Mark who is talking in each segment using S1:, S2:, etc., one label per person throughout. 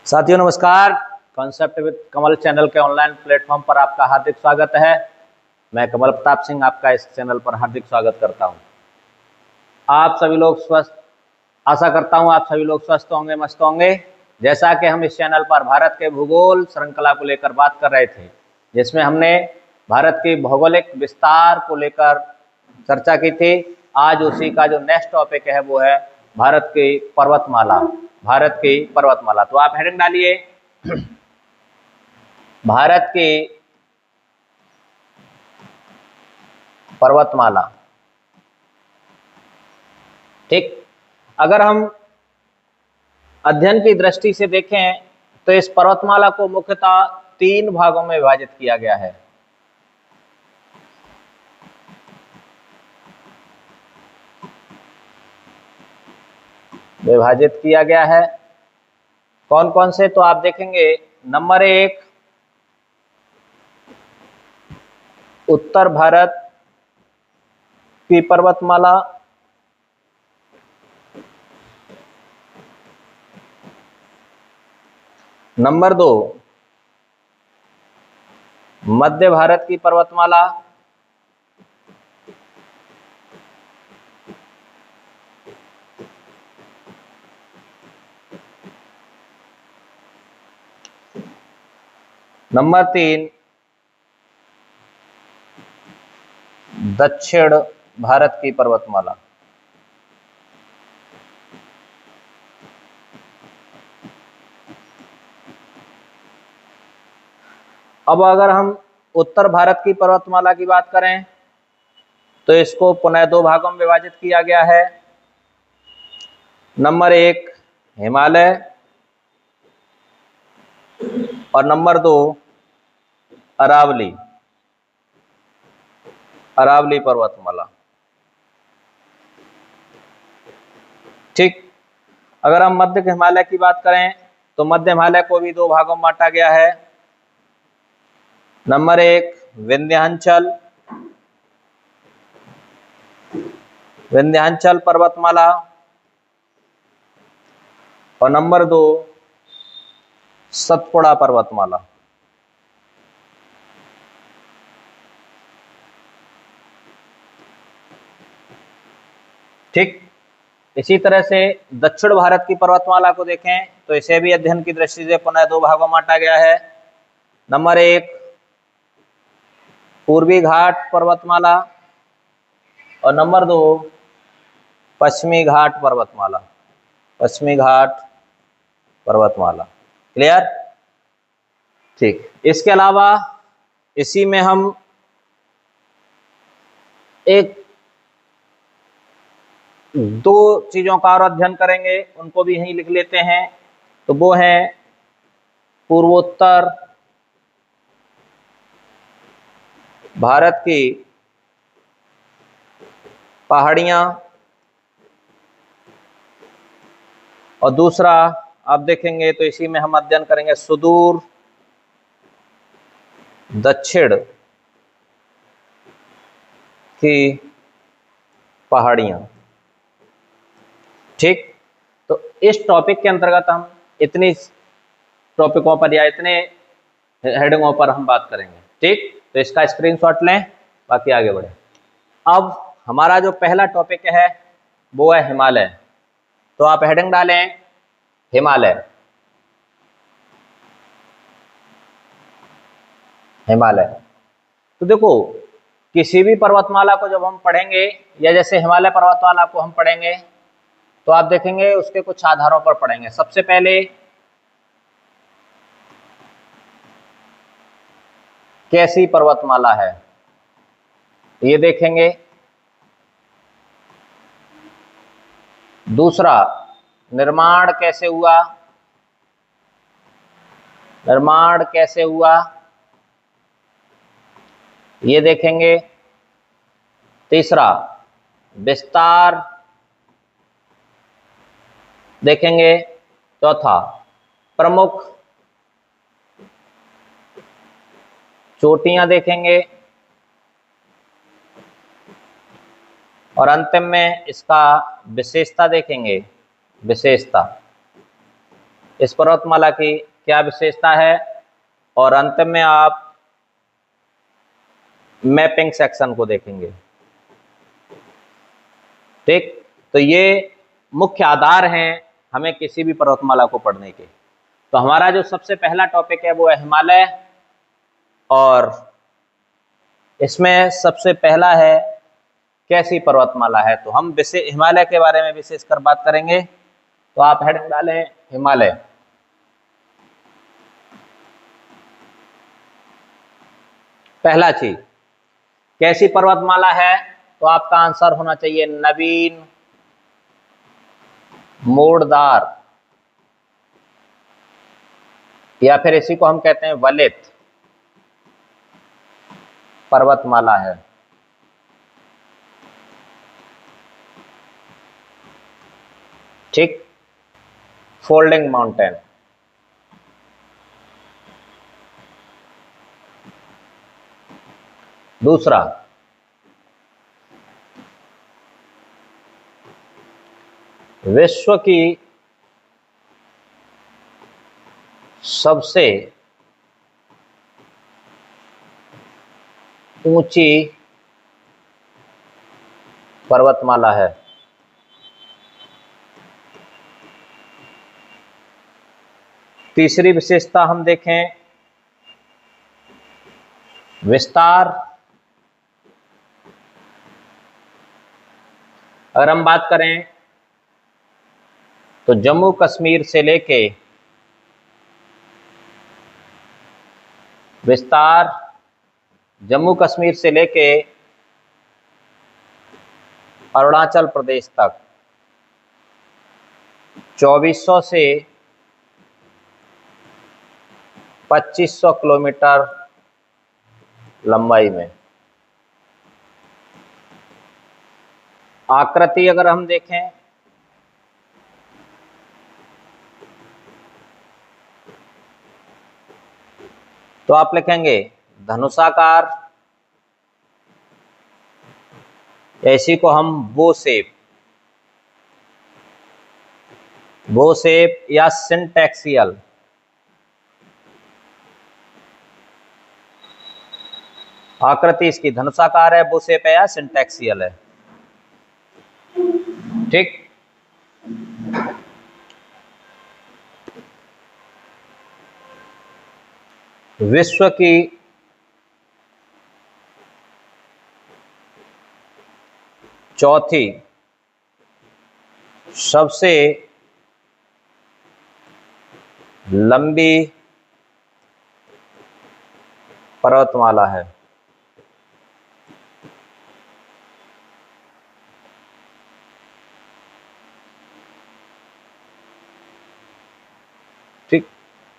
S1: साथियों नमस्कार। Concept with Kamal channel के ऑनलाइन प्लेटफॉर्म पर आपका हार्दिक स्वागत है। मैं कमल प्रताप सिंह आपका इस चैनल पर हार्दिक स्वागत करता हूं। आप सभी लोग आशा करता हूं आप सभी लोग स्वस्थ होंगे, मस्त होंगे। जैसा कि हम इस चैनल पर भारत के भूगोल श्रृंखला को लेकर बात कर रहे थे, जिसमें हमने भारत की भौगोलिक विस्तार को लेकर चर्चा की थी। आज उसी का जो नेक्स्ट टॉपिक है वो है भारत की पर्वतमाला। भारत की पर्वतमाला, तो आप हेडिंग डालिए भारत की पर्वतमाला। ठीक, अगर हम अध्ययन की दृष्टि से देखें तो इस पर्वतमाला को मुख्यतः 3 भागों में विभाजित किया गया है। कौन कौन से, तो आप देखेंगे नंबर 1 उत्तर भारत की पर्वतमाला, नंबर 2 मध्य भारत की पर्वतमाला, नंबर 3 दक्षिण भारत की पर्वतमाला। अब अगर हम उत्तर भारत की पर्वतमाला की बात करें तो इसको पुनः 2 भागों में विभाजित किया गया है। नंबर 1 हिमालय और नंबर 2 अरावली पर्वतमाला। ठीक, अगर हम मध्य हिमालय की बात करें तो मध्य हिमालय को भी 2 भागों में बांटा गया है। नंबर 1 विंध्याचल पर्वतमाला और नंबर 2 सतपुड़ा पर्वतमाला। ठीक, इसी तरह से दक्षिण भारत की पर्वतमाला को देखें तो इसे भी अध्ययन की दृष्टि से पुनः 2 भागों में बांटा गया है। नंबर 1 पूर्वी घाट पर्वतमाला और नंबर 2 पश्चिमी घाट पर्वतमाला। क्लियर? ठीक, इसके अलावा इसी में हम एक 2 चीजों का और अध्ययन करेंगे, उनको भी यहीं लिख लेते हैं। तो वो है पूर्वोत्तर भारत की पहाड़ियां और दूसरा आप देखेंगे तो इसी में हम अध्ययन करेंगे सुदूर दक्षिण की पहाड़ियां। ठीक, तो इस टॉपिक के अंतर्गत हम इतनी टॉपिकों पर या इतने हेडिंगों पर हम बात करेंगे। ठीक, तो इसका स्क्रीनशॉट लें, बाकी आगे बढ़े। अब हमारा जो पहला टॉपिक है वो है हिमालय। तो आप हेडिंग डालें हिमालय। तो देखो, किसी भी पर्वतमाला को जब हम पढ़ेंगे या जैसे हिमालय पर्वतमाला को हम पढ़ेंगे तो आप देखेंगे उसके कुछ आधारों पर पढ़ेंगे। सबसे पहले कैसी पर्वतमाला है ये देखेंगे। दूसरा, निर्माण कैसे हुआ ये देखेंगे। तीसरा, विस्तार देखेंगे। चौथा, प्रमुख चोटियां देखेंगे और अंतिम में इसका विशेषता देखेंगे। इस पर्वतमाला की क्या विशेषता है, और अंत में आप मैपिंग सेक्शन को देखेंगे। ठीक, तो ये मुख्य आधार हैं हमें किसी भी पर्वतमाला को पढ़ने के। तो हमारा जो सबसे पहला टॉपिक है वो है हिमालय, और इसमें सबसे पहला है कैसी पर्वतमाला है। तो हम हिमालय के बारे में विशेषकर बात करेंगे। तो आप हेडिंग डालें हिमालय। पहला चीज कैसी पर्वतमाला है, तो आपका आंसर होना चाहिए नवीन, मोड़दार, या फिर इसी को हम कहते हैं वलित पर्वतमाला है। ठीक, फोल्डिंग माउंटेन। दूसरा, विश्व की सबसे ऊंची पर्वतमाला है। तीसरी विशेषता हम देखें विस्तार। अगर हम बात करें तो जम्मू कश्मीर से लेके विस्तार, जम्मू कश्मीर से लेके अरुणाचल प्रदेश तक 2400 से 2500 किलोमीटर लंबाई में। आकृति अगर हम देखें तो आप लिखेंगे धनुषाकार, इसी को हम वो शेप या सिंटैक्सियल। आकृति इसकी धनुषाकार है, वो शेप है या सिंटैक्सियल है। ठीक, विश्व की चौथी सबसे लंबी पर्वतमाला है। ठीक,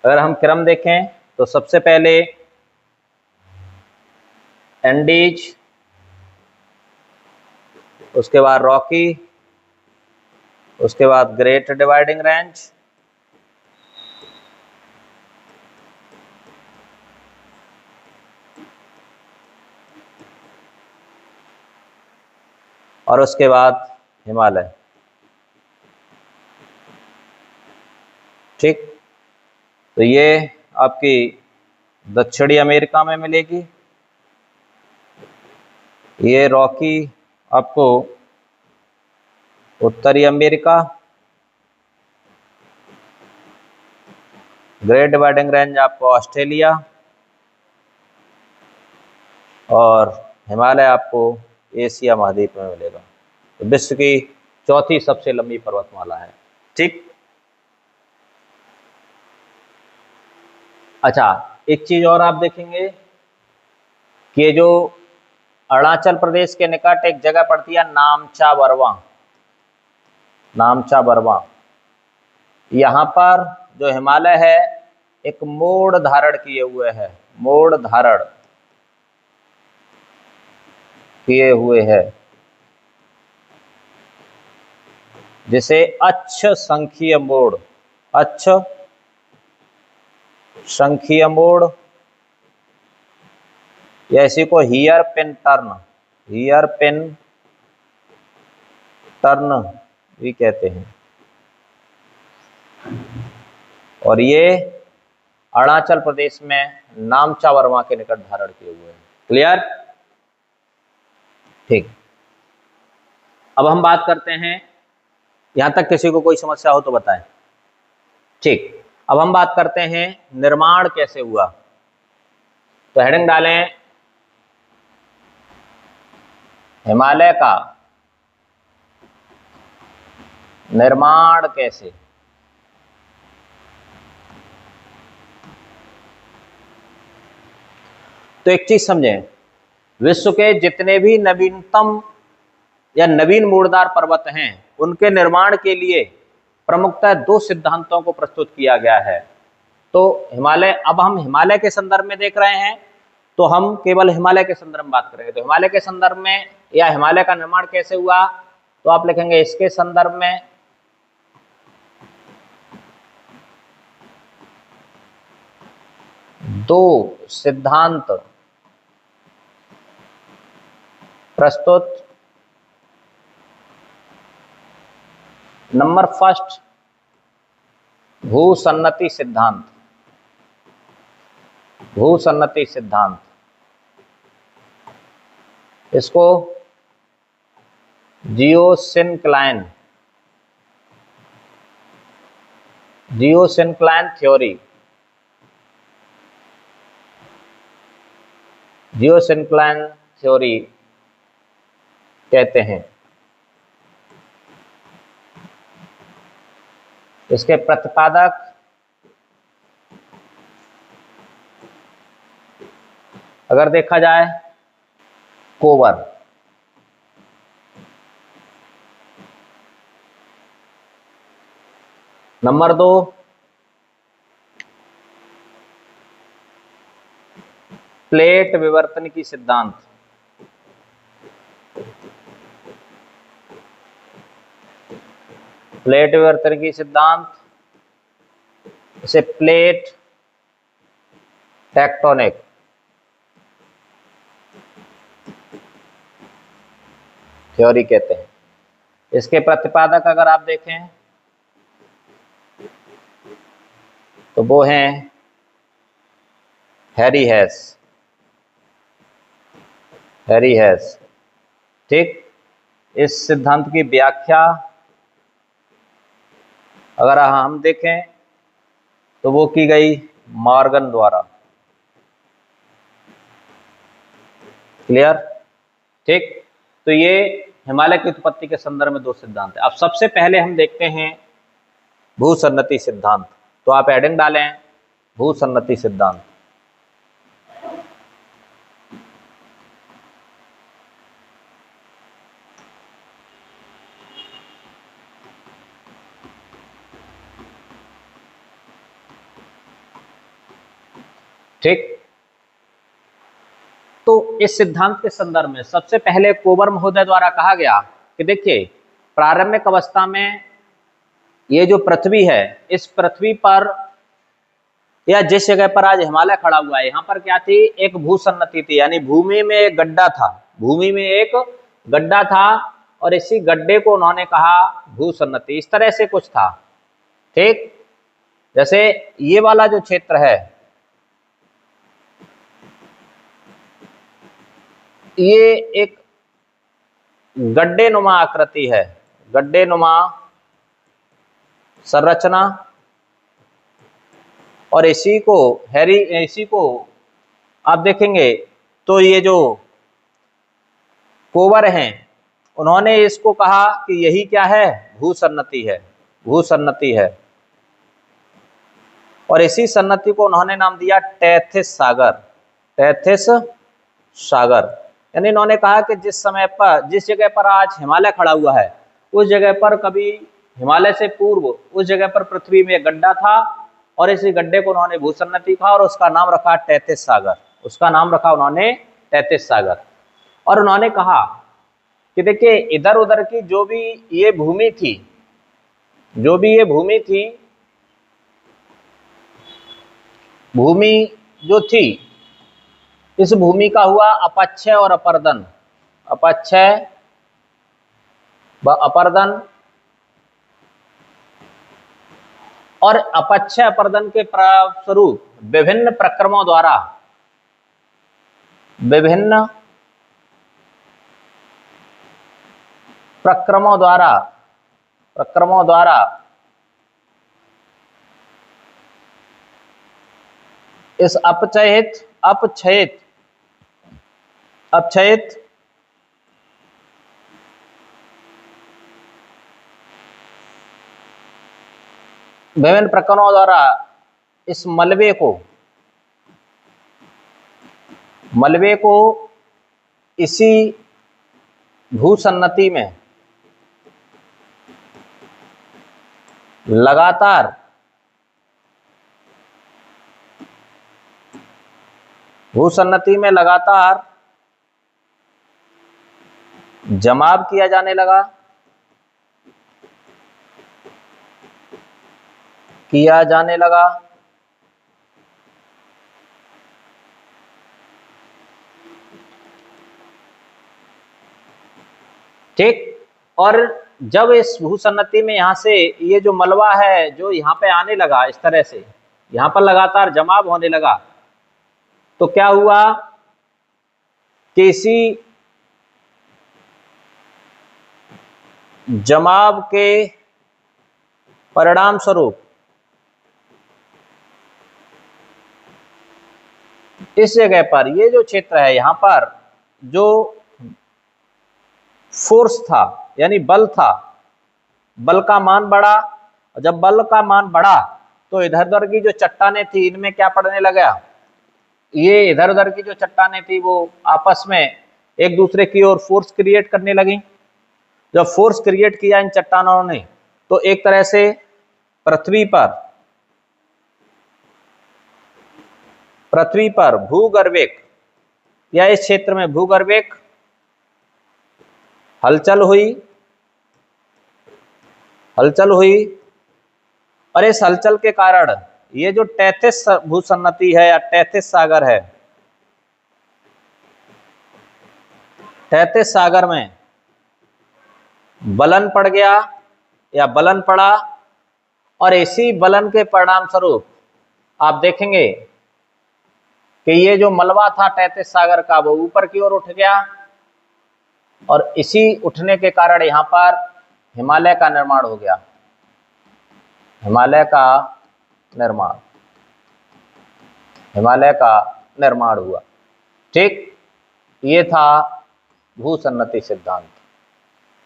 S1: अगर हम क्रम देखें तो सबसे पहले एंडीज, उसके बाद रॉकी, उसके बाद ग्रेट डिवाइडिंग रेंज, और उसके बाद हिमालय। ठीक, तो ये आपकी दक्षिणी अमेरिका में मिलेगी, ये रॉकी आपको उत्तरी अमेरिका, ग्रेट डिवाइडिंग रेंज आपको ऑस्ट्रेलिया, और हिमालय आपको एशिया महाद्वीप में मिलेगा। तो विश्व की चौथी सबसे लंबी पर्वतमाला है। ठीक, अच्छा, एक चीज और आप देखेंगे कि ये जो अरुणाचल प्रदेश के निकट एक जगह पड़ती है नामचा बरवा, नामचा बरवा, यहाँ पर जो हिमालय है एक मोड़ धारण किए हुए है, मोड़ धारण किए हुए है, जिसे अक्ष संख्यीय मोड़, अक्ष संख्यीय मोड़, या इसी को here pin turn, here pin turn भी कहते हैं। और ये अरुणाचल प्रदेश में नामचा वर्मा के निकट धारण किए हुए हैं। क्लियर? ठीक। अब हम बात करते हैं, यहां तक किसी को कोई समस्या हो तो बताएं। ठीक, अब हम बात करते हैं निर्माण कैसे हुआ। तो हेडिंग डालें हिमालय का निर्माण कैसे। तो एक चीज समझें, विश्व के जितने भी नवीनतम या नवीन मूलधार पर्वत हैं उनके निर्माण के लिए प्रमुखतः दो सिद्धांतों को प्रस्तुत किया गया है। तो हिमालय, अब हम हिमालय के संदर्भ में देख रहे हैं, तो हम केवल हिमालय के संदर्भ में बात करेंगे। तो हिमालय के संदर्भ में या हिमालय का निर्माण कैसे हुआ, तो आप लिखेंगे इसके संदर्भ में दो सिद्धांत प्रस्तुत। नंबर फर्स्ट, भूसन्नति सिद्धांत। भूसन्नति सिद्धांत, इसको जियोसिंक्लाइन थ्योरी, जियोसिंक्लाइन थ्योरी कहते हैं। इसके प्रतिपादक अगर देखा जाए कोवर। नंबर दो, प्लेट विवर्तन की सिद्धांत। प्लेट विवर्तन की सिद्धांत, इसे प्लेट टेक्टोनिक थ्योरी कहते हैं। इसके प्रतिपादक अगर आप देखें तो वो हैं हैरी हेस। ठीक, इस सिद्धांत की व्याख्या अगर हम देखें तो वो की गई मॉर्गन द्वारा। क्लियर? ठीक, तो ये हिमालय की उत्पत्ति के संदर्भ में दो सिद्धांत है। अब सबसे पहले हम देखते हैं भूसन्नति सिद्धांत। तो आप हेडिंग डालें भूसन्नति सिद्धांत। ठीक, तो इस सिद्धांत के संदर्भ में सबसे पहले कोवर महोदय द्वारा कहा गया कि देखिए, प्रारंभिक अवस्था में ये जो पृथ्वी है, इस पृथ्वी पर या जिस जगह पर आज हिमालय खड़ा हुआ है, यहाँ पर क्या थी, एक भूसन्नति थी, यानी भूमि में एक गड्ढा था। भूमि में एक गड्ढा था और इसी गड्ढे को उन्होंने कहा भूसन्नति। इस तरह से कुछ था। ठीक, जैसे ये वाला जो क्षेत्र है, ये एक गड्ढे नुमा आकृति है, गड्ढे नुमा संरचना, और इसी को आप देखेंगे तो ये जो कोवर हैं उन्होंने इसको कहा कि यही क्या है, भूसन्नति है। और इसी सन्नति को उन्होंने नाम दिया टेथिस सागर। यानी इन्होंने कहा कि जिस जगह पर आज हिमालय खड़ा हुआ है, उस जगह पर कभी हिमालय से पूर्व उस जगह पर पृथ्वी में गड्ढा था और इसी गड्ढे को उन्होंने भूसन्नति कहा और उसका नाम रखा टेथिस सागर। और उन्होंने कहा कि देखिए, इधर उधर की जो भी ये भूमि थी, भूमि जो थी, इस भूमि का हुआ अपक्षय और अपर्दन। और अपक्षय अपर्दन के स्वरूप विभिन्न प्रक्रमों द्वारा इस अपक्षयित विभिन्न प्रकरणों द्वारा इस मलबे को इसी भूसन्नति में लगातार जमाव किया जाने लगा, ठीक। और जब इस भूसन्नति में यहाँ से ये जो मलबा है जो यहाँ पे आने लगा, इस तरह से यहाँ पर लगातार जमाव होने लगा, तो क्या हुआ कि इसी जमाव के परिणाम स्वरूप इस जगह पर ये जो क्षेत्र है, यहाँ पर जो फोर्स था यानी बल था, बल का मान बढ़ा। और जब बल का मान बढ़ा तो इधर उधर की जो चट्टानें थी इनमें क्या पड़ने लगा, ये इधर उधर की जो चट्टानें थी वो आपस में एक दूसरे की ओर फोर्स क्रिएट करने लगी। जब फोर्स क्रिएट किया इन चट्टानों ने, तो एक तरह से पृथ्वी पर भूगर्भिक या इस क्षेत्र में भूगर्भिक हलचल हुई और इस हलचल के कारण ये जो टैथिस भूसन्नति है या टैथिस सागर है, टैथिस सागर में बलन पड़ गया या बलन पड़ा। और इसी बलन के परिणाम स्वरूप आप देखेंगे कि ये जो मलबा था टैथिस सागर का वो ऊपर की ओर उठ गया और इसी उठने के कारण यहाँ पर हिमालय का निर्माण हो गया, हिमालय का निर्माण हुआ। ठीक, ये था भूसन्नति सिद्धांत।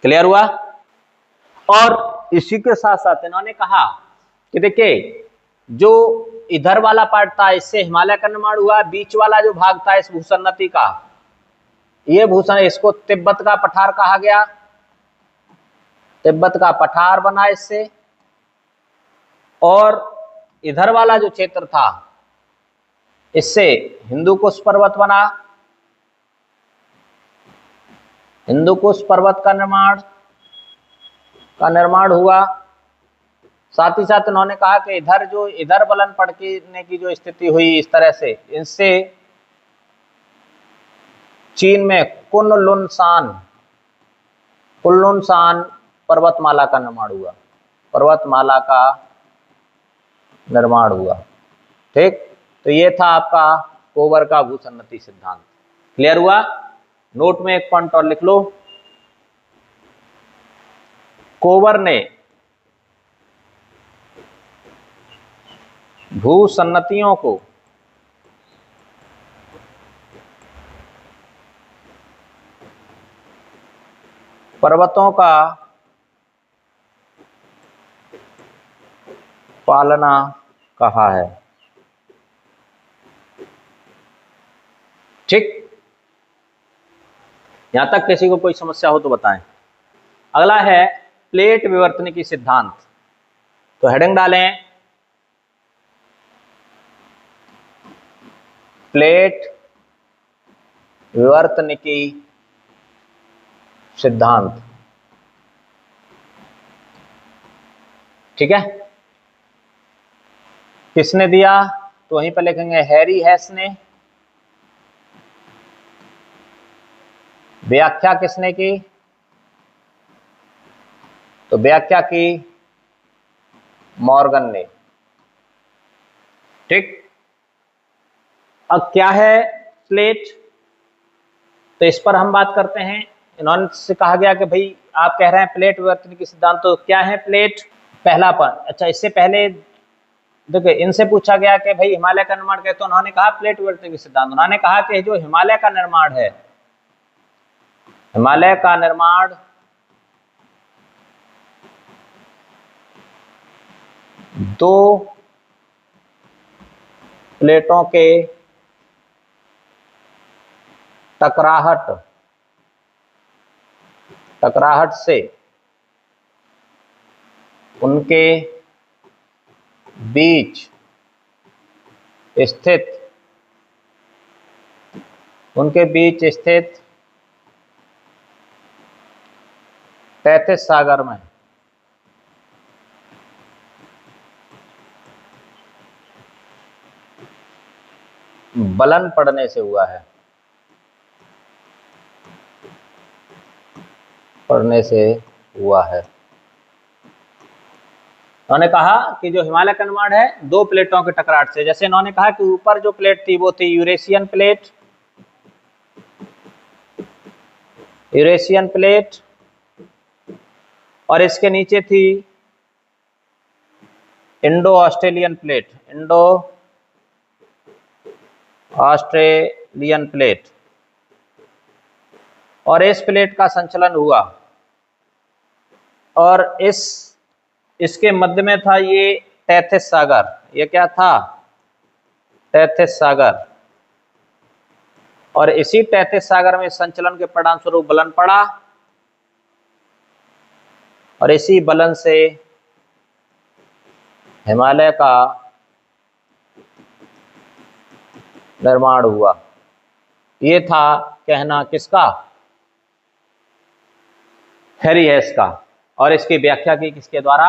S1: क्लियर हुआ। और इसी के साथ साथ इन्होंने कहा कि देखिए जो इधर वाला पार्ट था इससे हिमालय का निर्माण हुआ, बीच वाला जो भाग था इस भूसन्नति का, ये इसको तिब्बत का पठार कहा गया, तिब्बत का पठार बना इससे। और इधर वाला जो क्षेत्र था इससे हिंदुकुश पर्वत बना, हिंदुकुश पर्वत का निर्माण हुआ। साथ ही साथ उन्होंने कहा कि इधर बलन पड़ने की जो स्थिति हुई इस तरह से, इनसे चीन में कुनलुनसान पर्वतमाला का निर्माण हुआ, ठीक। तो ये था आपका कोबर का भूसन्नति सिद्धांत। क्लियर हुआ। नोट में एक पॉइंट और लिख लो, कोबर ने भूसन्नतियों को पर्वतों का पालना कहा है। ठीक, यहां तक किसी को कोई समस्या हो तो बताएं। अगला है प्लेट विवर्तनिकी सिद्धांत। तो हेडिंग डालें प्लेट विवर्तनिकी सिद्धांत। ठीक है, किसने दिया तो वहीं पर लिखेंगे हैरी हेस ने। व्याख्या किसने की, तो व्याख्या की मॉर्गन ने। ठीक। अब क्या है प्लेट, तो इस पर हम बात करते हैं। इन्होंने से कहा गया कि भाई आप कह रहे हैं प्लेट विवर्तन की सिद्धांत, तो क्या है प्लेट? पहला पॉइंट। अच्छा, इससे पहले देखिए इनसे पूछा गया कि भाई हिमालय का निर्माण कैसे, तो उन्होंने कहा प्लेट विवर्तन की सिद्धांत। उन्होंने कहा कि जो हिमालय का निर्माण है, हिमालय का निर्माण दो प्लेटों के टकराहट से उनके बीच स्थित तैथिस सागर में बलन पड़ने से हुआ है, उन्होंने कहा कि जो हिमालय का निर्माण है दो प्लेटों के टकराहट से। जैसे इन्होंने कहा कि ऊपर जो प्लेट थी वो थी यूरेशियन प्लेट, और इसके नीचे थी इंडो ऑस्ट्रेलियन प्लेट, और इस प्लेट का संचलन हुआ, और इसके मध्य में था ये तैथिस सागर। ये क्या था? तैथिस सागर। और इसी तैथिस सागर में संचलन के परिणाम स्वरूप बलन पड़ा, और इसी बलन से हिमालय का निर्माण हुआ। ये था कहना किसका? हैरी हेस का। और इसकी व्याख्या की किसके द्वारा?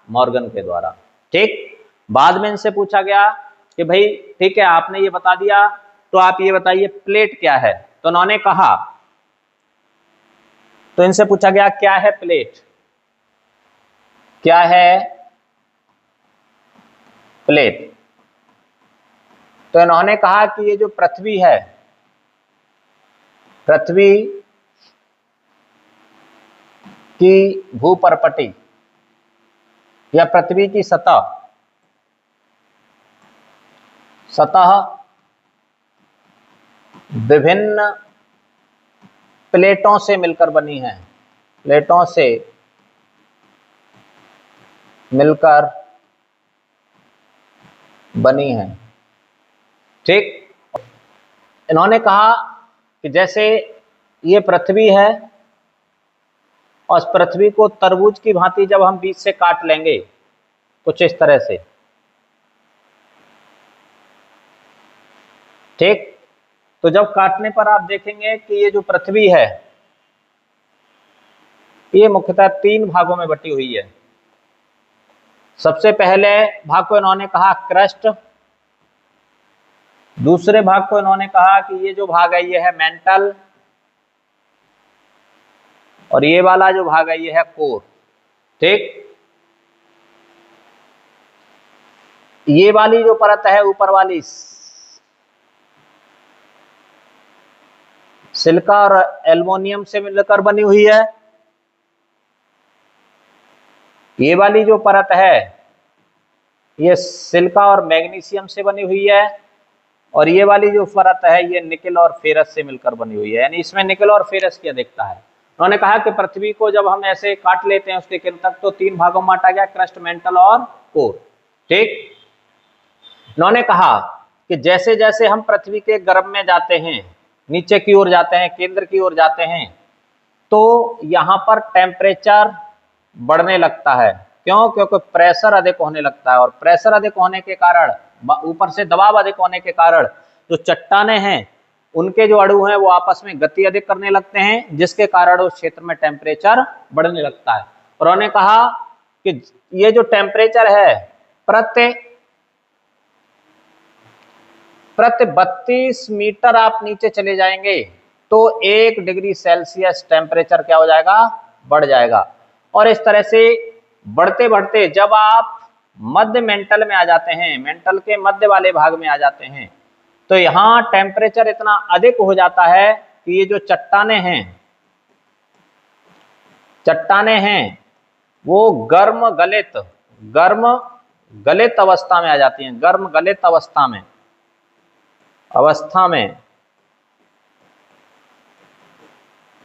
S1: मॉर्गन के द्वारा। ठीक। बाद में इनसे पूछा गया कि भाई ठीक है आपने ये बता दिया, तो आप ये बताइए प्लेट क्या है। तो उन्होंने कहा, तो इनसे पूछा गया क्या है प्लेट, क्या है प्लेट? तो इन्होंने कहा कि ये जो पृथ्वी है, पृथ्वी की भूपरपटी या पृथ्वी की सतह विभिन्न प्लेटों से मिलकर बनी है, प्लेटों से मिलकर बनी है। ठीक। इन्होंने कहा कि जैसे ये पृथ्वी है, और इस पृथ्वी को तरबूज की भांति जब हम बीच से काट लेंगे कुछ इस तरह से, ठीक, तो जब काटने पर आप देखेंगे कि ये जो पृथ्वी है ये मुख्यतः तीन भागों में बटी हुई है। सबसे पहले भाग को इन्होंने कहा क्रस्ट, दूसरे भाग को इन्होंने कहा कि ये जो भाग है ये है मेंटल, और ये वाला जो भाग है ये है कोर। ठीक। ये वाली जो परत है ऊपर वाली सिलिका और एल्युमिनियम से मिलकर बनी हुई है। ये वाली जो परत है ये सिलिका और मैग्नीशियम से बनी हुई है, और ये वाली जो परत है ये निकेल और फेरस से मिलकर बनी हुई है, यानी इसमें निकेल और फेरस की अधिकता है। उन्होंने कहा कि पृथ्वी को जब हम ऐसे काट लेते हैं उसके केंद्र तक, तो तीन भागों में बांटा गया, क्रस्ट, मेंटल और कोर। ठीक। उन्होंने कहा कि जैसे जैसे हम पृथ्वी के गर्भ में जाते हैं, नीचे की ओर जाते हैं, केंद्र की ओर जाते हैं, तो यहां पर टेम्परेचर बढ़ने लगता है। क्यों? क्योंकि प्रेशर अधिक होने लगता है, और प्रेशर अधिक होने के कारण, ऊपर से दबाव अधिक होने के कारण जो चट्टाने हैं उनके जो अणु हैं वो आपस में गति अधिक करने लगते हैं, जिसके कारण उस क्षेत्र में टेम्परेचर बढ़ने लगता है। और उन्होंने कहा कि ये जो टेम्परेचर है प्रति 32 मीटर आप नीचे चले जाएंगे तो 1 डिग्री सेल्सियस टेम्परेचर क्या हो जाएगा? बढ़ जाएगा। और इस तरह से बढ़ते बढ़ते जब आप मध्य मेंटल में आ जाते हैं, मेंटल के मध्य वाले भाग में आ जाते हैं। तो यहाँ टेम्परेचर इतना अधिक हो जाता है कि ये जो चट्टाने हैं वो गर्म गलित अवस्था में आ जाती हैं, गर्म गलित अवस्था में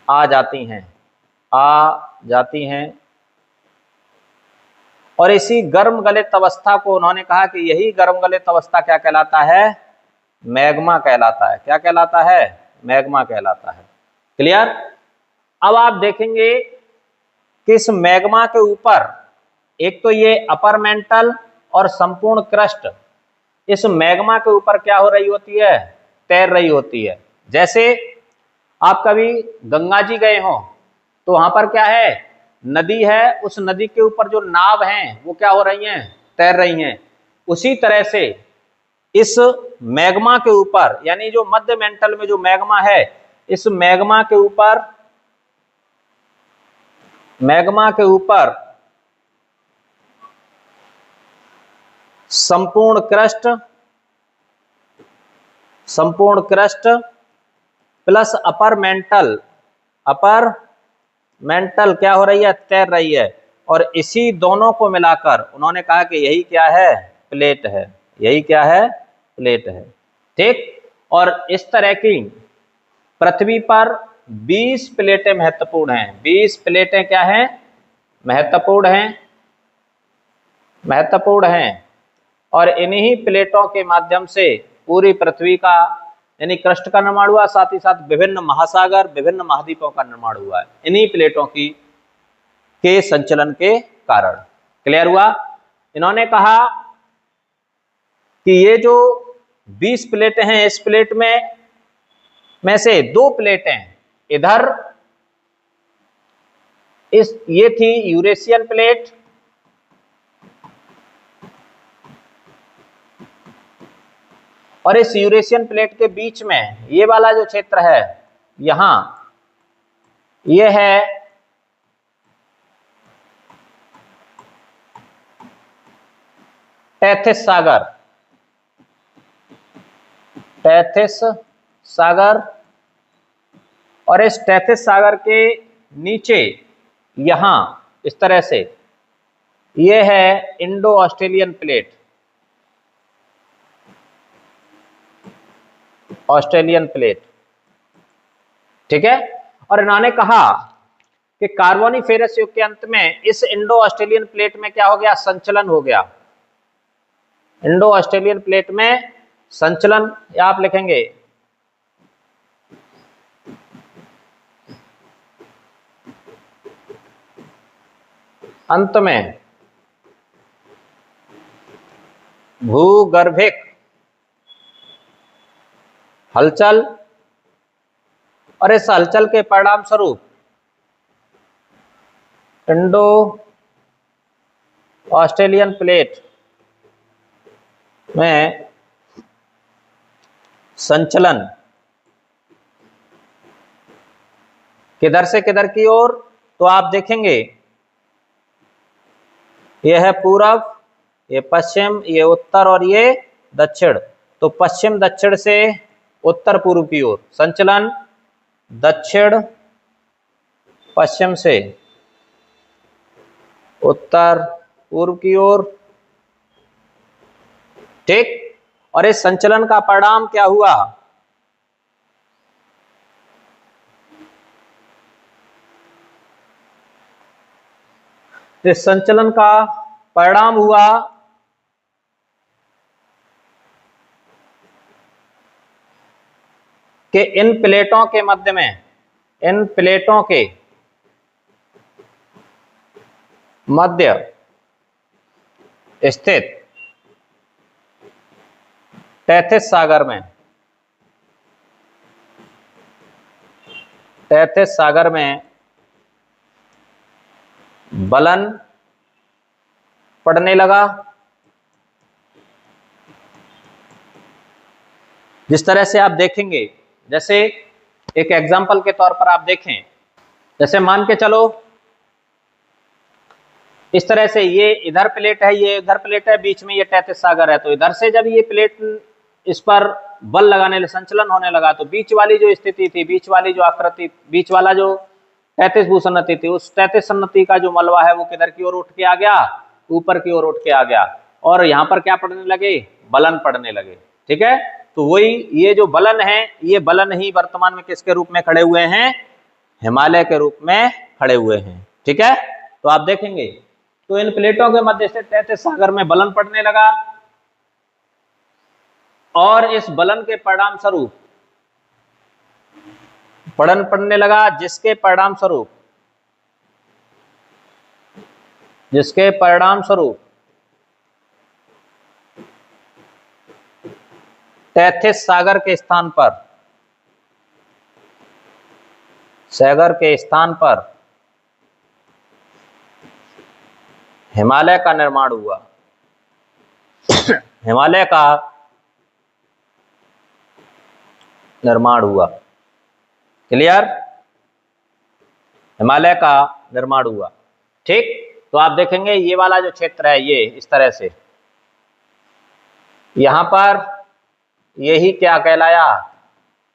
S1: आ जाती हैं। और इसी गर्म गलित अवस्था को उन्होंने कहा कि यही गर्म गलित अवस्था क्या कहलाता है? मैग्मा कहलाता है। क्या कहलाता है? मैग्मा कहलाता है। क्लियर? अब आप देखेंगे कि इस मैग्मा के ऊपर एक तो ये अपर मेंटल और संपूर्ण क्रस्ट इस मैग्मा के ऊपर क्या हो रही होती है? तैर रही होती है। जैसे आप कभी गंगा जी गए हो तो वहां पर क्या है? नदी है, उस नदी के ऊपर जो नाव हैं वो क्या हो रही हैं? तैर रही हैं। उसी तरह से इस मैग्मा के ऊपर, यानी जो मध्य मेंटल में जो मैग्मा है, इस मैग्मा के ऊपर संपूर्ण क्रस्ट प्लस अपर मेंटल क्या हो रही है? तैर रही है। और इसी दोनों को मिलाकर उन्होंने कहा कि यही क्या है? प्लेट है। यही क्या है? प्लेट है। ठीक। और इस तरह की पृथ्वी पर 20 प्लेटें महत्वपूर्ण हैं। 20 प्लेटें क्या हैं? महत्वपूर्ण हैं। और इन्हीं प्लेटों के माध्यम से पूरी पृथ्वी का यानी क्रस्ट का निर्माण हुआ, साथ ही साथ विभिन्न महासागर, विभिन्न महाद्वीपों का निर्माण हुआ है इन्हीं प्लेटों के संचलन के कारण। क्लियर हुआ? इन्होंने कहा कि ये जो 20 प्लेटें हैं, इस प्लेट में से 2 प्लेटें इधर ये थी यूरेशियन प्लेट, और इस यूरेशियन प्लेट के बीच में ये वाला जो क्षेत्र है, यहां ये है टेथिस सागर। और इस टेथिस सागर के नीचे यहां इस तरह से ये है इंडो ऑस्ट्रेलियन प्लेट, ठीक है। और इन्होंने कहा कि कार्बोनिफेरस युग के अंत में इस इंडो ऑस्ट्रेलियन प्लेट में क्या हो गया? संचलन हो गया। इंडो ऑस्ट्रेलियन प्लेट में संचलन, या आप लिखेंगे अंत में भूगर्भिक हलचल, और इस हलचल के परिणाम स्वरूप इंडो ऑस्ट्रेलियन प्लेट में संचलन किधर से किधर की ओर? तो आप देखेंगे यह है पूरब, ये पश्चिम, ये उत्तर और ये दक्षिण। तो पश्चिम दक्षिण से उत्तर पूर्व की ओर संचलन, दक्षिण पश्चिम से उत्तर पूर्व की ओर। ठीक। और इस संचलन का परिणाम क्या हुआ? इस संचलन का परिणाम हुआ कि इन प्लेटों के मध्य में, इन प्लेटों के मध्य स्थित टेथिस सागर में बलन पड़ने लगा। जिस तरह से आप देखेंगे, जैसे एक एग्जांपल के तौर पर आप देखें, जैसे मान के चलो इस तरह से ये इधर प्लेट है, ये इधर प्लेट है, बीच में ये तैतीस सागर है। तो इधर से जब ये प्लेट इस पर बल लगाने लगे, संचलन होने लगा, तो बीच वाली जो स्थिति थी, बीच वाली जो आकृति, बीच वाला जो 33 भूसन्नति थी, उस 33 सन्नति का जो मलबा है वो किधर की ओर उठ के आ गया, ऊपर की ओर उठ के आ गया। और यहाँ पर क्या पड़ने लगे, बलन पड़ने लगे। ठीक है, तो वही ये जो बलन है, ये बलन ही वर्तमान में किसके रूप में खड़े हुए हैं, हिमालय के रूप में खड़े हुए हैं। ठीक है, तो आप देखेंगे तो इन प्लेटों के मध्य से 33 सागर में बलन पड़ने लगा, और इस बलन के परिणाम स्वरूप पड़न पड़ने लगा, जिसके परिणाम स्वरूप 33 सागर के स्थान पर हिमालय का निर्माण हुआ। हिमालय का निर्माण हुआ। क्लियर, हिमालय का निर्माण हुआ। ठीक, तो आप देखेंगे ये वाला जो क्षेत्र है, ये इस तरह से यहां पर यही क्या कहलाया,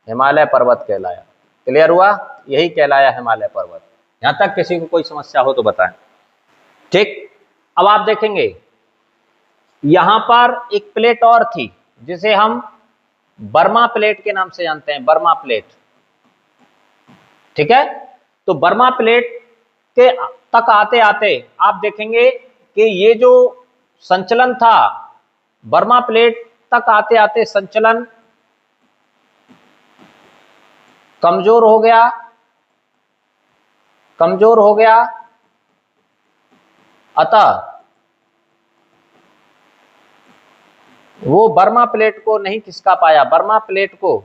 S1: हिमालय पर्वत कहलाया। क्लियर हुआ, यही कहलाया हिमालय पर्वत। यहां तक किसी को कोई समस्या हो तो बताएं। ठीक, अब आप देखेंगे यहां पर एक प्लेट और थी, जिसे हम बर्मा प्लेट के नाम से जानते हैं, बर्मा प्लेट। ठीक है, तो बर्मा प्लेट के तक आते आते आप देखेंगे कि ये जो संचलन था, बर्मा प्लेट तक आते आते संचलन कमजोर हो गया। अतः वो बर्मा प्लेट को नहीं खिसका पाया, बर्मा प्लेट को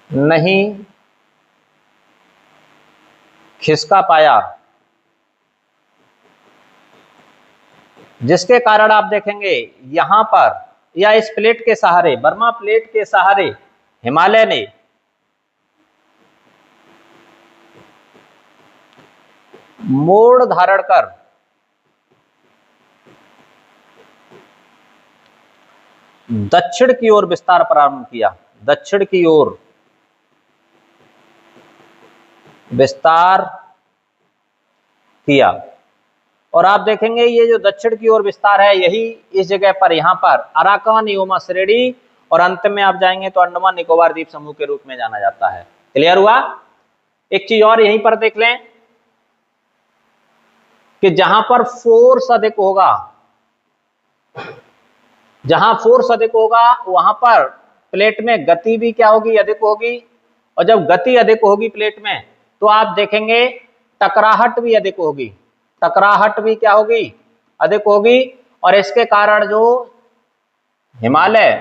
S1: नहीं खिसका पाया, जिसके कारण आप देखेंगे यहां पर या इस प्लेट के सहारे, बर्मा प्लेट के सहारे हिमालय ने मोड़ धारण कर दक्षिण की ओर विस्तार प्रारंभ किया, दक्षिण की ओर विस्तार किया। और आप देखेंगे ये जो दक्षिण की ओर विस्तार है, यही इस जगह पर, यहां पर अराकान नियोमा श्रेणी, और अंत में आप जाएंगे तो अंडमान निकोबार द्वीप समूह के रूप में जाना जाता है। क्लियर हुआ। एक चीज और यहीं पर देख लें कि जहां पर फोर्स अधिक होगा, जहां फोर्स अधिक होगा वहां पर प्लेट में गति भी क्या होगी, अधिक होगी। और जब गति अधिक होगी प्लेट में, तो आप देखेंगे टकराहट भी अधिक होगी, टकराहट भी क्या होगी, अधिक होगी। और इसके कारण जो हिमालय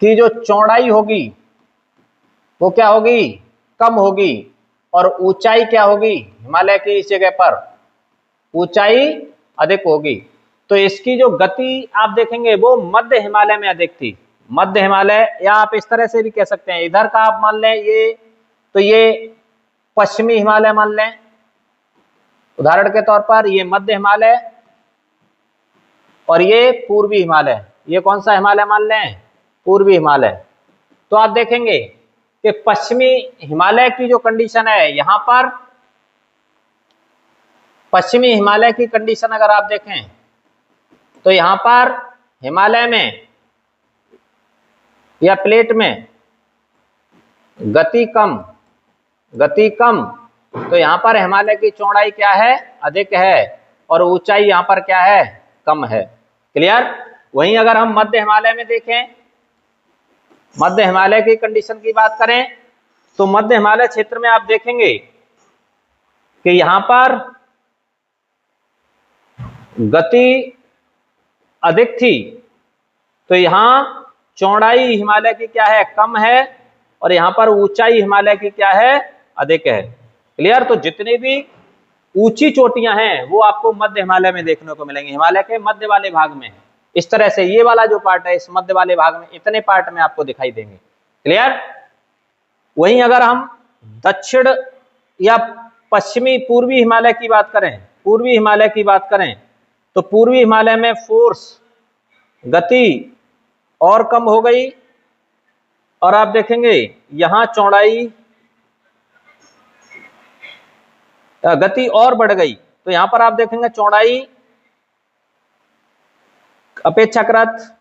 S1: की जो चौड़ाई होगी वो क्या होगी, कम होगी। और ऊंचाई क्या होगी, हिमालय की इस जगह पर ऊंचाई अधिक होगी। तो इसकी जो गति आप देखेंगे वो मध्य हिमालय में अधिक थी, मध्य हिमालय, या आप इस तरह से भी कह सकते हैं, इधर का आप मान लें ये, तो ये पश्चिमी हिमालय मान लें उदाहरण के तौर पर, ये मध्य हिमालय, और ये पूर्वी हिमालय। ये कौन सा हिमालय मान लें, पूर्वी हिमालय। तो आप देखेंगे कि पश्चिमी हिमालय की जो कंडीशन है, यहां पर पश्चिमी हिमालय की कंडीशन अगर आप देखें तो यहां पर हिमालय में या प्लेट में गति कम, तो यहां पर हिमालय की चौड़ाई क्या है, अधिक है, और ऊंचाई यहां पर क्या है, कम है। क्लियर। वहीं अगर हम मध्य हिमालय में देखें, मध्य हिमालय की कंडीशन की बात करें, तो मध्य हिमालय क्षेत्र में आप देखेंगे कि यहां पर गति अधिक थी, तो यहां चौड़ाई हिमालय की क्या है, कम है, और यहां पर ऊंचाई हिमालय की क्या है, अधिक है। क्लियर। तो जितने भी ऊंची चोटियां हैं वो आपको मध्य हिमालय में देखने को मिलेंगे, हिमालय के मध्य वाले भाग में। इस तरह से ये वाला जो पार्ट है, इस मध्य वाले भाग में इतने पार्ट में आपको दिखाई देंगे। क्लियर। वहीं अगर हम दक्षिण या पश्चिमी पूर्वी हिमालय की बात करें, पूर्वी हिमालय की बात करें तो पूर्वी हिमालय में फोर्स गति और कम हो गई, और आप देखेंगे यहां चौड़ाई गति और बढ़ गई। तो यहां पर आप देखेंगे चौड़ाई अपेक्षाकृत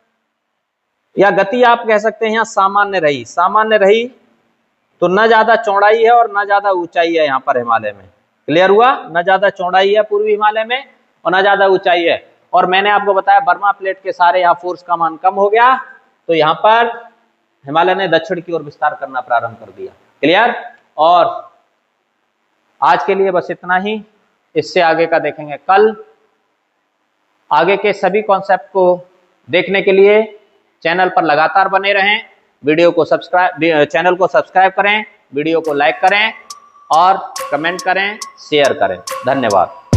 S1: या गति आप कह सकते हैं यहां सामान्य रही, सामान्य रही। तो न ज्यादा चौड़ाई है और न ज्यादा ऊंचाई है यहां पर हिमालय में। क्लियर हुआ? न ज्यादा चौड़ाई है पूर्वी हिमालय में और न ज्यादा ऊंचाई है। और मैंने आपको बताया बर्मा प्लेट के सारे यहाँ फोर्स का मान कम हो गया, तो यहाँ पर हिमालय ने दक्षिण की ओर विस्तार करना प्रारंभ कर दिया। क्लियर? और आज के लिए बस इतना ही, इससे आगे का देखेंगे कल। आगे के सभी कॉन्सेप्ट को देखने के लिए चैनल पर लगातार बने रहें। चैनल को सब्सक्राइब करें, वीडियो को लाइक करें और कमेंट करें, शेयर करें। धन्यवाद।